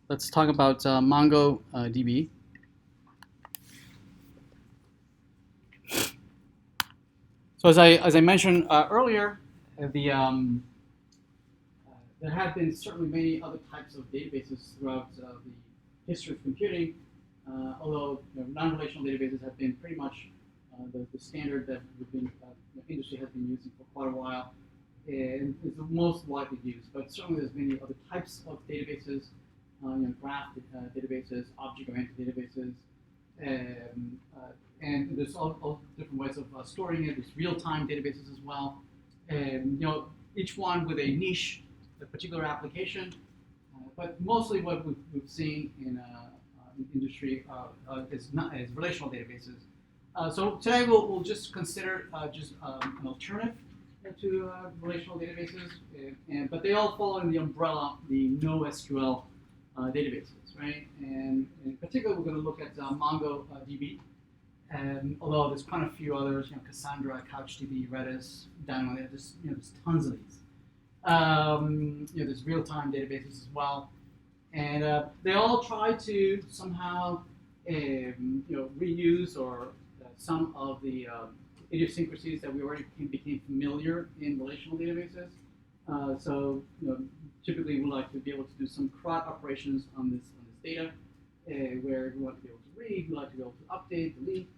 let's talk about MongoDB. So as I mentioned earlier, the there have been certainly many other types of databases throughout the history of computing, although non-relational databases have been pretty much the standard that the industry has been using for quite a while, and is the most widely used. But certainly there's many other types of databases, graph databases, object-oriented databases, and there's all different ways of storing it. There's real-time databases as well, and each one with a niche, a particular application. But mostly what we've seen in industry is relational databases. So today we'll just consider an alternative to relational databases, but they all fall in the umbrella, the NoSQL databases, right? And in particular, we're going to look at MongoDB. And although there's quite a few others, Cassandra, CouchDB, Redis, DynamoDB, there's tons of these. There's real-time databases as well, and they all try to somehow, reuse or some of the idiosyncrasies that we already became familiar in relational databases. So typically we like to be able to do some CRUD operations on this data, where we want to be able to read, we like to be able to update, delete,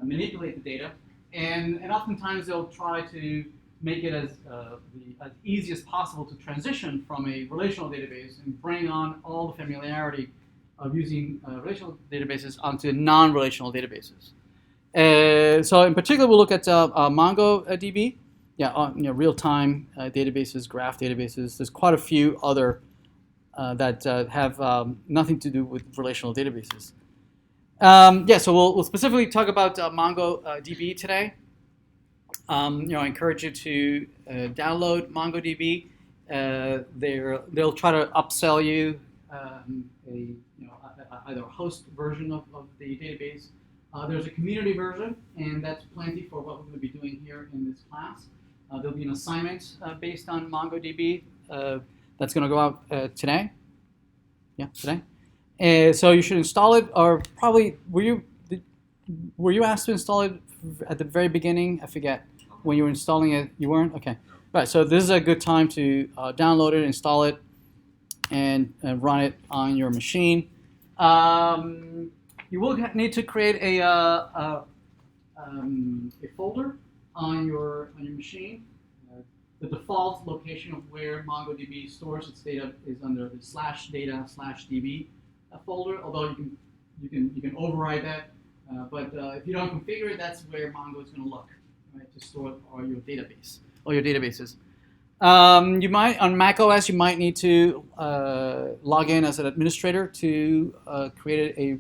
manipulate the data, and oftentimes they'll try to make it as easy as possible to transition from a relational database and bring on all the familiarity of using relational databases onto non-relational databases. So in particular, we'll look at MongoDB, real-time databases, graph databases. There's quite a few other that have nothing to do with relational databases. So we'll specifically talk about MongoDB today. I encourage you to download MongoDB. They'll try to upsell you either a host version of the database. There's a community version, and that's plenty for what we're going to be doing here in this class. There'll be an assignment based on MongoDB that's going to go out today. Yeah, today. So you should install it, or probably were you asked to install it at the very beginning? I forget. When you were installing it, you weren't? Okay. Right, so this is a good time to download it, install it, and run it on your machine. You will need to create a folder on your machine. The default location of where MongoDB stores its data is under the /data/db folder, although you can override that. But if you don't configure it, that's where Mongo is going to look, right, to store all your databases. You might, on Mac OS, you might need to log in as an administrator to create a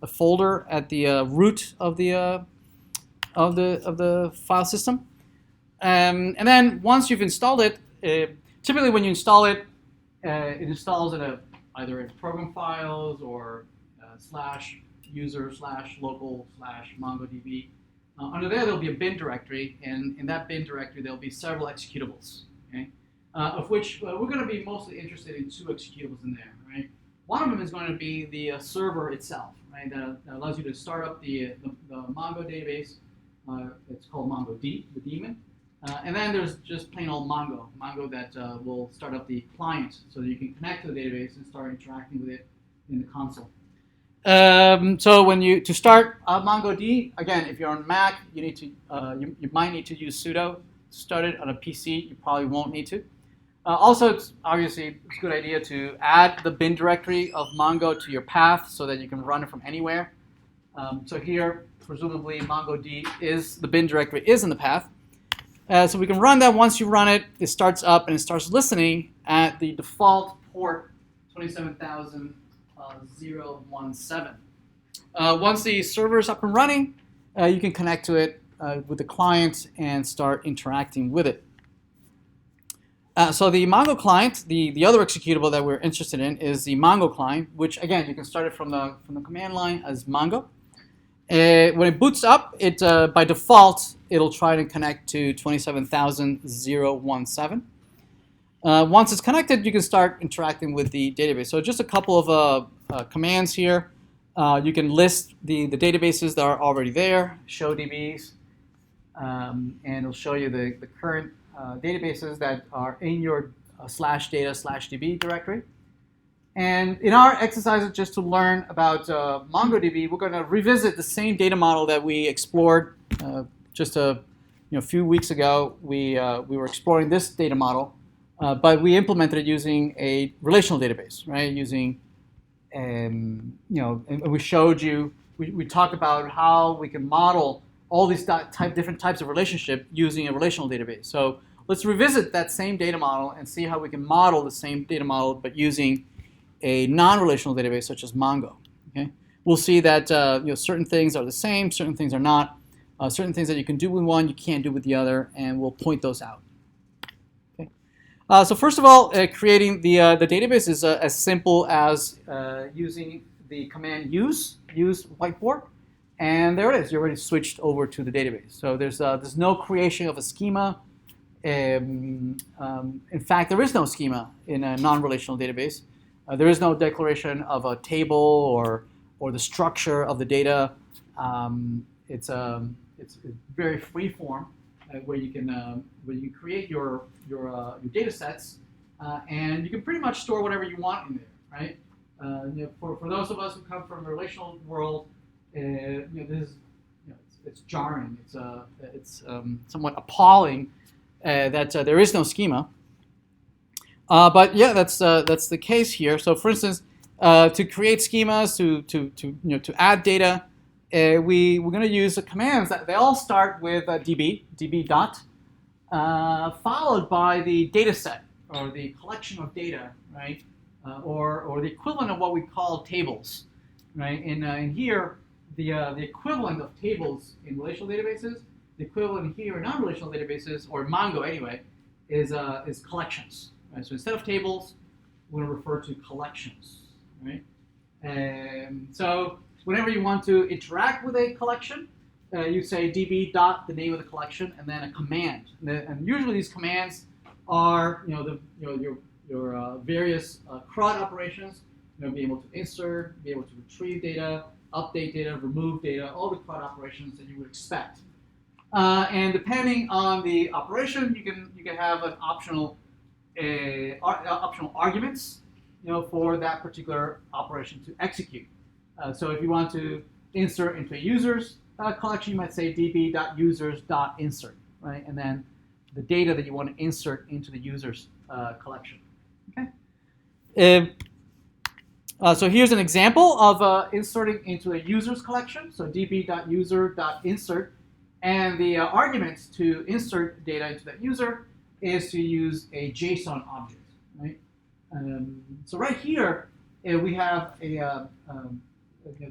folder at the root of the file system. And then once you've installed it, typically when you install it, it installs it either in program files or /user/local/MongoDB. Under there'll be a bin directory, and in that bin directory there'll be several executables, okay? Of which we're going to be mostly interested in 2 executables in there, right? One of them is going to be the server itself, right? That allows you to start up the Mongo database. It's called MongoD, the daemon. And then there's just plain old Mongo that will start up the client so that you can connect to the database and start interacting with it in the console. So to start MongoD, again, if you're on Mac, you need to you might need to use sudo to start it. On a PC, you probably won't need to. Also, it's a good idea to add the bin directory of Mongo to your path so that you can run it from anywhere. So here, presumably, MongoD the bin directory is in the path. So we can run that. Once you run it, it starts up and it starts listening at the default port 27017. Once the server is up and running, you can connect to it with the client and start interacting with it. So the Mongo client, the other executable that we're interested in is the Mongo client, which again you can start it from the command line as Mongo. When it boots up, it by default it'll try to connect to 27017. Once it's connected, you can start interacting with the database. So just a couple of commands here. You can list the databases that are already there, show DBs, and it'll show you the current databases that are in your /data/db directory. And in our exercises, just to learn about MongoDB, we're going to revisit the same data model that we explored just a few weeks ago. We were exploring this data model, but we implemented it using a relational database, right? Using, and we showed you, we talked about how we can model all these different types of relationship using a relational database. So let's revisit that same data model and see how we can model the same data model, but using a non-relational database such as Mongo. Okay, we'll see that certain things are the same, certain things are not, certain things that you can do with one you can't do with the other, and we'll point those out. Okay, so first of all, creating the database is as simple as using the command use whiteboard, and there it is. You're already switched over to the database. So there's no creation of a schema. In fact, there is no schema in a non-relational database. There is no declaration of a table or the structure of the data. It's very free form where you can create your data sets and you can pretty much store whatever you want in there, right? For those of us who come from a relational world, it's jarring. It's somewhat appalling that there is no schema. But yeah, that's the case here. So for instance, to create schemas, to add data, we're going to use the commands that they all start with db dot, followed by the data set or the collection of data, right? Or the equivalent of what we call tables, right? In here, the equivalent of tables in relational databases, the equivalent here in non-relational databases, or Mongo anyway, is collections. Right, so instead of tables, we're going to refer to collections, right? And so whenever you want to interact with a collection, you say db dot the name of the collection and then a command. And usually these commands are your various CRUD operations. Be able to insert, be able to retrieve data, update data, remove data, all the CRUD operations that you would expect. And depending on the operation, you can have an optional arguments, for that particular operation to execute. So if you want to insert into a user's collection, you might say db.users.insert, right? And then the data that you want to insert into the user's collection. Okay. So here's an example of inserting into a user's collection. So db.user.insert, and the arguments to insert data into that user is to use a JSON object, right? So right here we have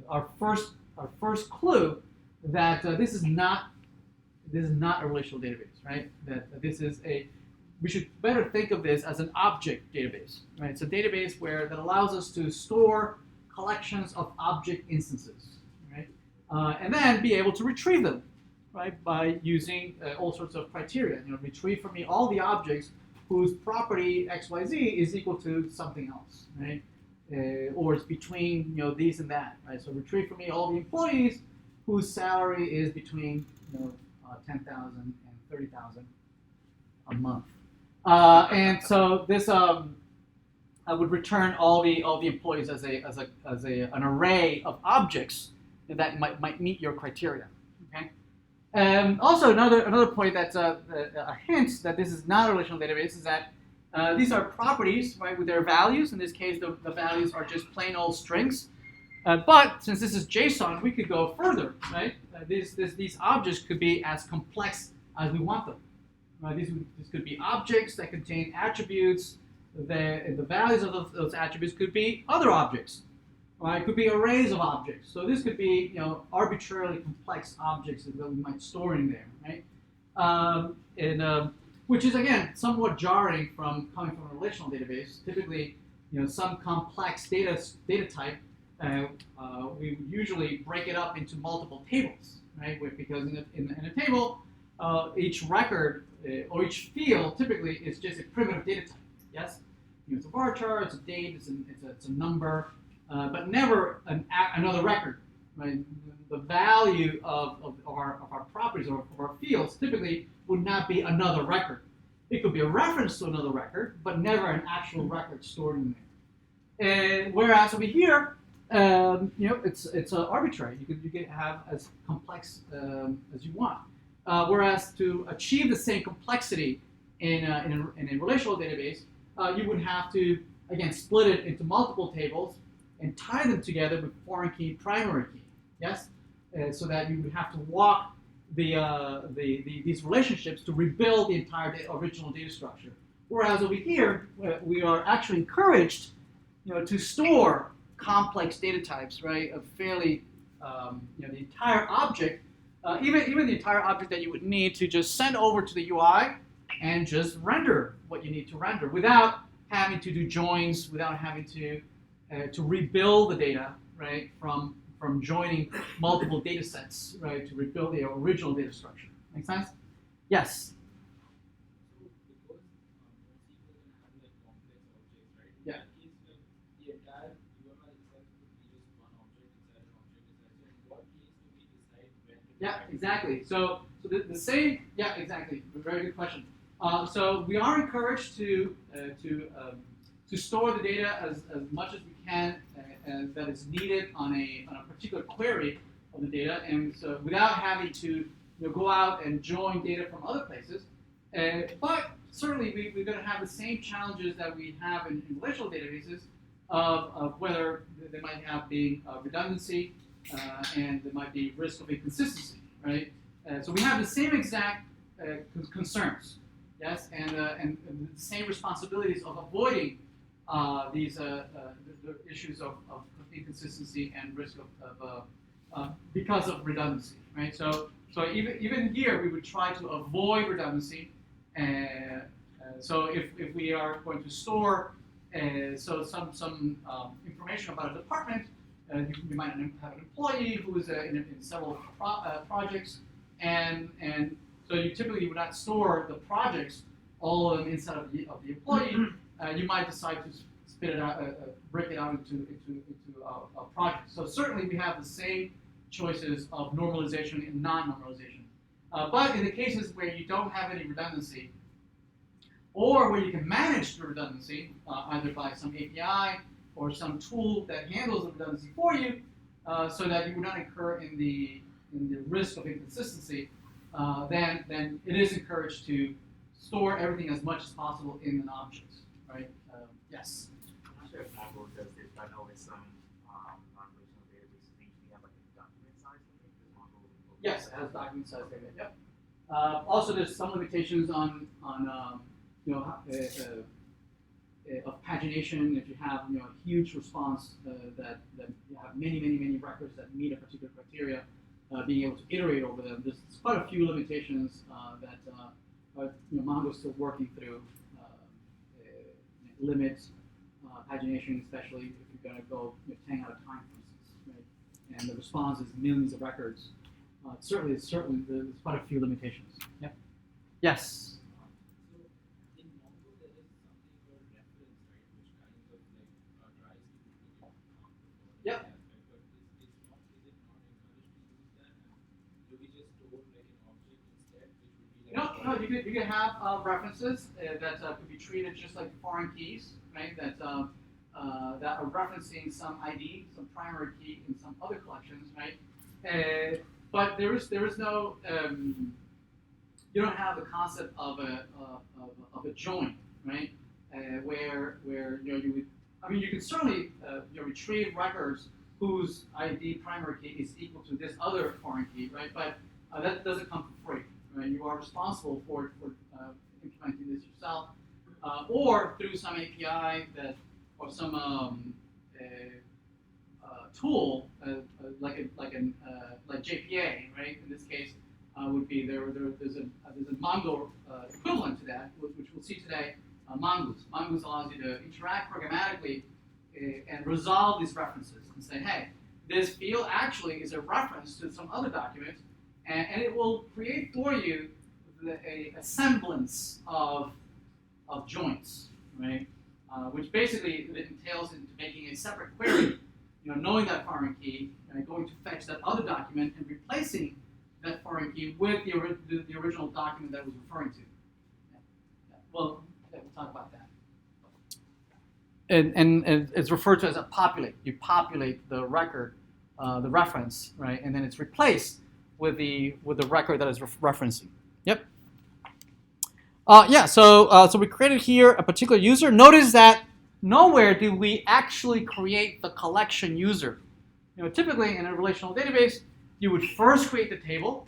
our first clue that this is not a relational database, right? That we should better think of this as an object database, right? It's a database that allows us to store collections of object instances, right? And then be able to retrieve them, right, by using all sorts of criteria. Retrieve for me all the objects whose property XYZ is equal to something else, right? Or it's between these and that, right? So retrieve for me all the employees whose salary is between $10,000 and $30,000 a month. And so this I would return all the employees as an array of objects that might meet your criteria. Okay. Also, another point that's a hint that this is not a relational database is that these are properties, right, with their values. In this case, the values are just plain old strings. But since this is JSON, we could go further, right? These objects could be as complex as we want them. These could be objects that contain attributes. The values of those attributes could be other objects. Right? It could be arrays of objects. So this could be arbitrarily complex objects that we might store in there, right? Which is again somewhat jarring from coming from a relational database. Typically, some complex data type, we usually break it up into multiple tables, right? Because in a table, each record or each field typically is just a primitive data type. Yes, it's a var char, it's a date, it's a number, but never another record, right? The value of our properties or of our fields typically would not be another record. It could be a reference to another record, but never an actual record stored in there. And whereas over here, it's arbitrary. You can have as complex as you want. Whereas to achieve the same complexity in a relational database, you would have to again split it into multiple tables and tie them together with foreign key, primary key. Yes, so that you would have to walk these relationships to rebuild the entire original data structure. Whereas over here, we are actually encouraged, to store complex data types, right? Of fairly, the entire object, even the entire object that you would need to just send over to the UI and just render what you need to render without having to do joins, without having to rebuild the data, right? From joining multiple data sets, right? To rebuild the original data structure. Make sense? Yes. Yeah. Yeah, exactly. So the same. Yeah, exactly. Very good question. So we are encouraged to store the data as much as we can that is needed on a particular query of the data, and so without having to go out and join data from other places. But certainly we're going to have the same challenges that we have in relational databases of whether they might have being redundancy and there might be risk of inconsistency, right? So we have the same exact concerns, yes, and the same responsibilities of avoiding these the issues of inconsistency and risk of because of redundancy, right? So even here we would try to avoid redundancy. So if we are going to store some information about a department, you might have an employee who is in several projects, and so you typically would not store the projects all of them inside of the employee. You might decide to spit it out, break it out into a project. So certainly we have the same choices of normalization and non-normalization. But in the cases where you don't have any redundancy, or where you can manage the redundancy, either by some API or some tool that handles the redundancy for you, so that you would not incur in the risk of inconsistency, then it is encouraged to store everything as much as possible in an object, right? Yes? I'm not sure if Mongo does this, but I know in some non-relational databases, they usually have like a document size limit. Does Mongo? Yes, it has document size limit. Yep. Also, there's some limitations on of pagination. If you have a huge response that you have many records that meet a particular criteria, being able to iterate over them. There's quite a few limitations that Mongo is still working through. Limits pagination, especially if you're going to go 10 out of time, for instance, right? And the response is millions of records. Certainly, there's quite a few limitations. Yep. Yes. So in Mongo, there is something called reference, right, which kind of like tries to look at the Yep. aspect. But is it not encouraged to use that? And do we just store like an object instead, which would be like No, you can have references that could be treated just like foreign keys, right? That are referencing some ID, some primary key in some other collections, right? But there is no you don't have the concept of a join, right? Where you would, I mean, you can certainly retrieve records whose ID primary key is equal to this other foreign key, right? But that doesn't come for free, right? You are responsible for implementing this yourself, or through some API or some tool like JPA, right? In this case, would be there's a Mongo equivalent to that, which we'll see today. Mongoose. Mongoose allows you to interact programmatically and resolve these references and say, hey, this field actually is a reference to some other document, and it will create for you a semblance of joints, right? Which basically entails into making a separate query, knowing that foreign key, going to fetch that other document and replacing that foreign key with the original document that it was referring to. Well, we'll talk about that. And it's referred to as a populate. You populate the record, the reference, right, and then it's replaced with the record that is referencing. Yep. So we created here a particular user. Notice that nowhere do we actually create the collection user. Typically in a relational database, you would first create the table,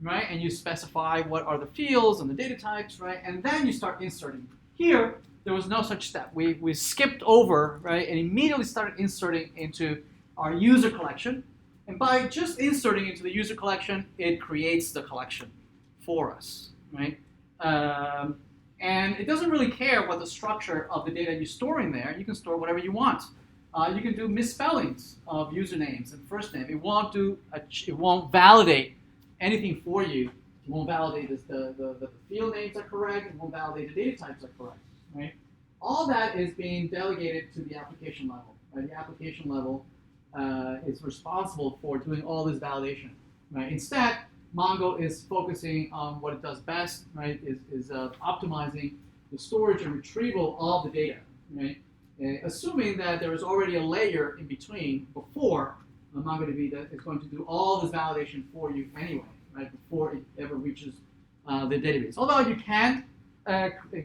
right, and you specify what are the fields and the data types, right, and then you start inserting. Here, there was no such step. We skipped over, right, and immediately started inserting into our user collection. And by just inserting into the user collection, it creates the collection for us, right? And it doesn't really care what the structure of the data you store in there. You can store whatever you want. You can do misspellings of usernames and first name. It won't validate anything for you. It won't validate the field names are correct. It won't validate the data types are correct, right? All that is being delegated to the application level. Right? The application level is responsible for doing all this validation. Right? Instead, Mongo is focusing on what it does best. Right? Is optimizing the storage and retrieval of the data. Right? Assuming that there is already a layer in between before MongoDB that is going to do all this validation for you anyway, right? Before it ever reaches the database. Although you can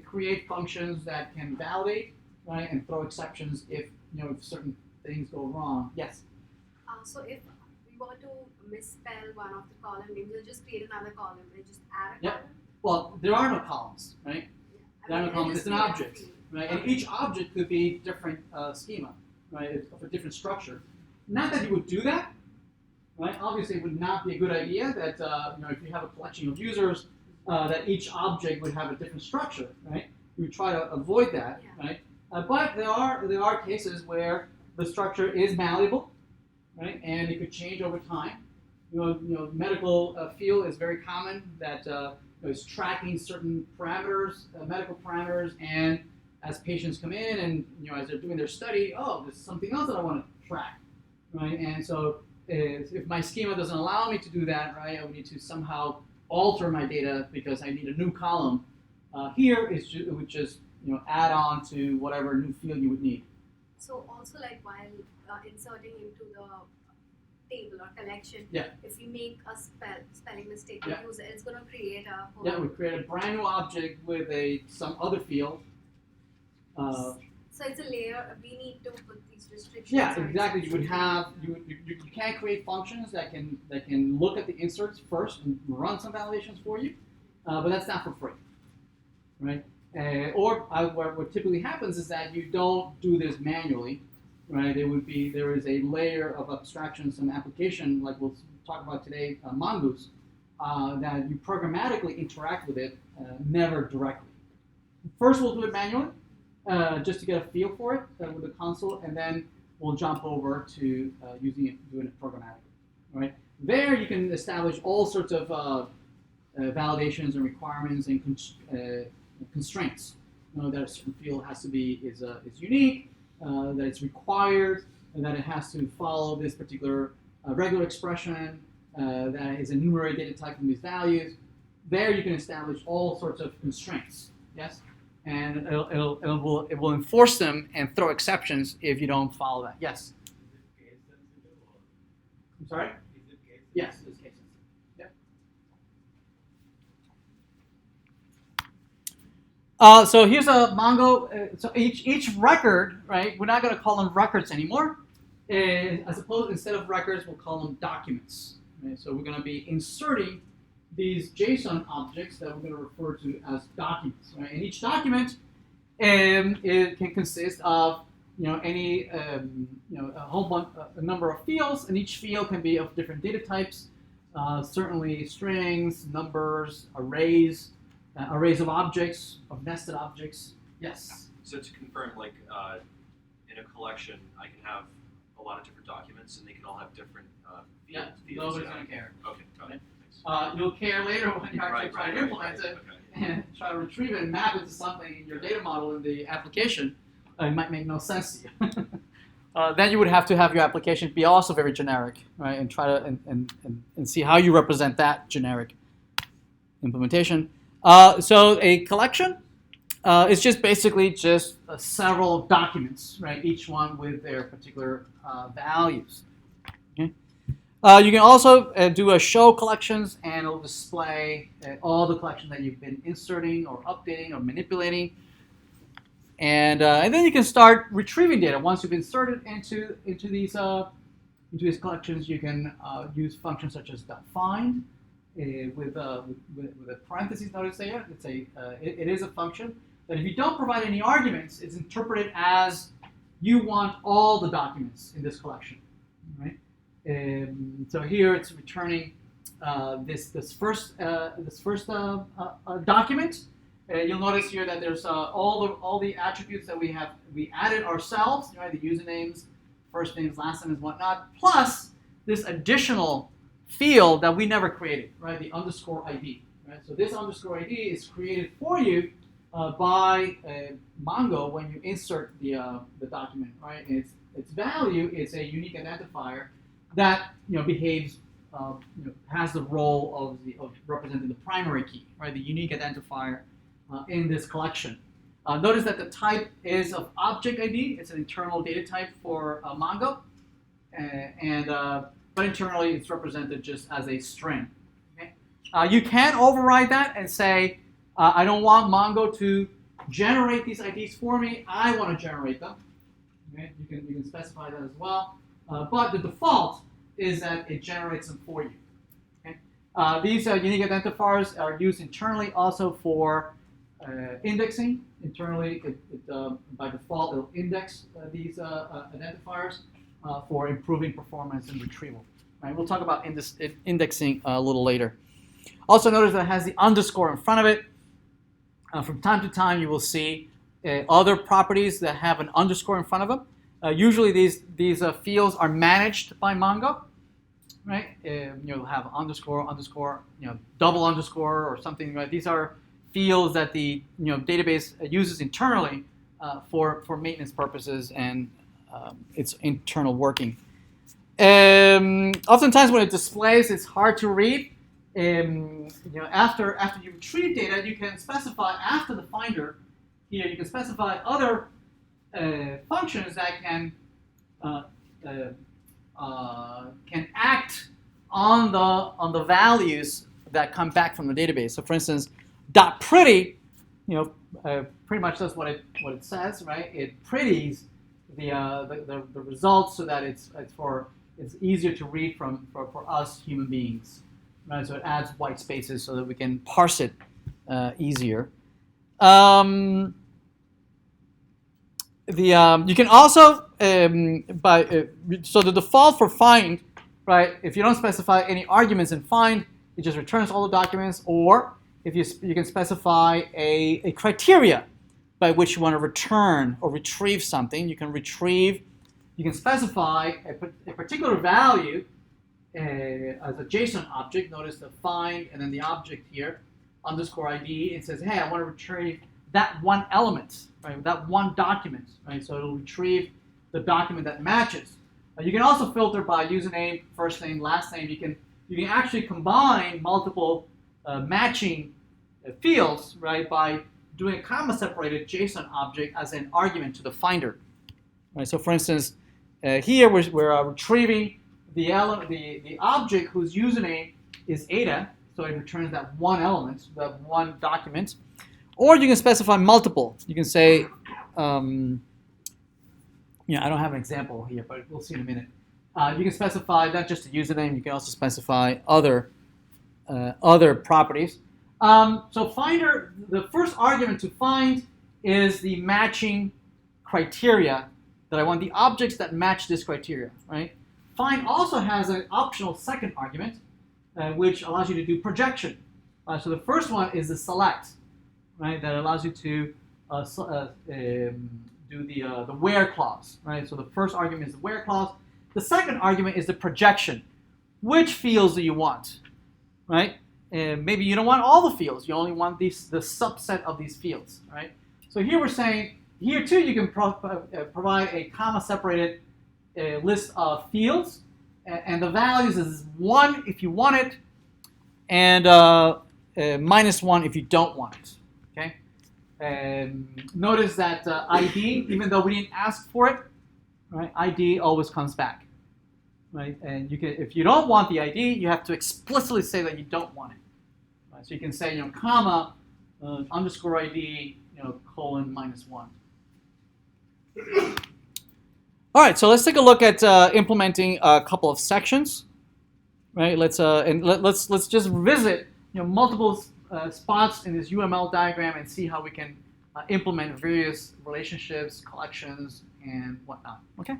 create functions that can validate, right, and throw exceptions if if certain things go wrong. Yes. So if we were to misspell one of the column names, we'll just create another column and just add a Yep. column. Well, there are no columns, right? There are no We'll columns. just It's an create a object, field. right? And each object could be different schema, right? Of a different structure. Not that you would do that, right? Obviously, it would not be a good idea that if you have a collection of users, that each object would have a different structure, right? You would try to avoid that, Yeah. right? But there are cases where the structure is malleable, right? And it could change over time. Medical field is very common that is tracking certain parameters, medical parameters, and as patients come in and as they're doing their study, there's something else that I want to track, right? And so if my schema doesn't allow me to do that, right, I would need to somehow alter my data because I need a new column. Here it would just add on to whatever new field you would need. So also like while inserting into the table or collection, Yeah. if we make a spelling mistake Yeah. with user, it's going to create a whole. Yeah, we create a brand new object with some other field. So it's a layer. We need to put these restrictions. Yeah, or exactly. You would exceptions. have you can create functions that can look at the inserts first and run some validations for you, but that's not for free, right? What typically happens is that you don't do this manually, right? There is a layer of abstraction, some application like we'll talk about today, Mongoose, that you programmatically interact with it, never directly. First, we'll do it manually. Just to get a feel for it with the console, and then we'll jump over to doing it programmatically. Right there, you can establish all sorts of validations and requirements and constraints. That a certain field has to be is unique, that it's required, and that it has to follow this particular regular expression, that is a numerated data type from these values. There, you can establish all sorts of constraints. Yes. And it will enforce them and throw exceptions if you don't follow that. Yes? Is it case sensitive or I'm sorry? is it case sensitive? Yes, it's case sensitive. Yep. So here's a Mongo. So each record, right? We're not going to call them records anymore. Instead of records, we'll call them documents. Right? So we're going to be inserting these JSON objects that we're going to refer to as documents, right? And each document, it can consist of a number of fields, and each field can be of different data types. Certainly strings, numbers, arrays of objects, of nested objects. Yes. So to confirm, like in a collection, I can have a lot of different documents, and they can all have different Yeah. fields. Nobody's going to care. Okay, got it. Thanks. You'll care later when you actually Right, try to right, implement right, it okay. and try to retrieve it and map it to something in your data model in the application. It might make no sense to you. Then you would have to have your application be also very generic, right? And try to and see how you represent that generic implementation. So a collection is just basically just several documents, right? Each one with their particular values. Okay. You can also do a show collections, and it'll display all the collections that you've been inserting or updating or manipulating. And then you can start retrieving data. Once you've inserted into these collections, you can use functions such as .find with a parentheses. Notice there, it is a function that if you don't provide any arguments, it's interpreted as you want all the documents in this collection, right? So here it's returning this first document. You'll notice here that there's all the attributes that we added ourselves, right? The usernames, first names, last names, whatnot, plus this additional field that we never created, right? The underscore ID, right? So this underscore ID is created for you by Mongo when you insert the document, right? And its value is a unique identifier that behaves, has the role of representing the primary key, right? The unique identifier in this collection. Notice that the type is of object ID. It's an internal data type for Mongo, but internally it's represented just as a string. Okay? You can override that and say, I don't want Mongo to generate these IDs for me. I want to generate them. Okay? You can specify that as well. But the default is that it generates them for you. Okay? These unique identifiers are used internally also for indexing. Internally, by default, it'll index these identifiers for improving performance and retrieval. Right? We'll talk about indexing a little later. Also notice that it has the underscore in front of it. From time to time, you will see other properties that have an underscore in front of them. Usually, these fields are managed by Mongo, right? You'll have underscore, double underscore, or something. Right? These are fields that the database uses internally for maintenance purposes and its internal working. Oftentimes, when it displays, it's hard to read. After you retrieve data, you can specify after the finder. Here, you can specify other functions that can act on the values that come back from the database. So, for instance, .pretty, pretty much does what it says, right? It pretties the results so that it's easier to read for us human beings, right? So it adds white spaces so that we can parse it easier. You can also so the default for find, right? If you don't specify any arguments in find, it just returns all the documents. Or if you can specify a criteria by which you want to return or retrieve something, you can specify a particular value as a JSON object. Notice the find and then the object here, underscore ID. It says, hey, I want to retrieve that one element, right? That one document, right? So it'll retrieve the document that matches. You can also filter by username, first name, last name. You can actually combine multiple matching fields, right, by doing a comma-separated JSON object as an argument to the finder. Right. So, for instance, here we're retrieving the object whose username is Ada, so it returns that one element, that one document. Or you can specify multiple. You can say, I don't have an example here, but we'll see in a minute. You can specify not just a username. You can also specify other properties. So finder, the first argument to find is the matching criteria that I want, the objects that match this criteria, right? Find also has an optional second argument, which allows you to do projection. So the first one is the select, right? That allows you to do the where clause, right? So the first argument is the where clause. The second argument is the projection. Which fields do you want? right? And maybe you don't want all the fields. You only want the subset of these fields, right? So here we're saying, here too you can provide a comma-separated list of fields, and the values is 1 if you want it, and -1 if you don't want it, okay? Notice that ID, even though we didn't ask for it, right? ID always comes back, right? And you can, if you don't want the ID, you have to explicitly say that you don't want it. Right? So you can say, comma underscore ID, :-1. All right, so let's take a look at implementing a couple of sections, right? Let's just visit multiple spots in this UML diagram and see how we can implement various relationships, collections, and whatnot. Okay.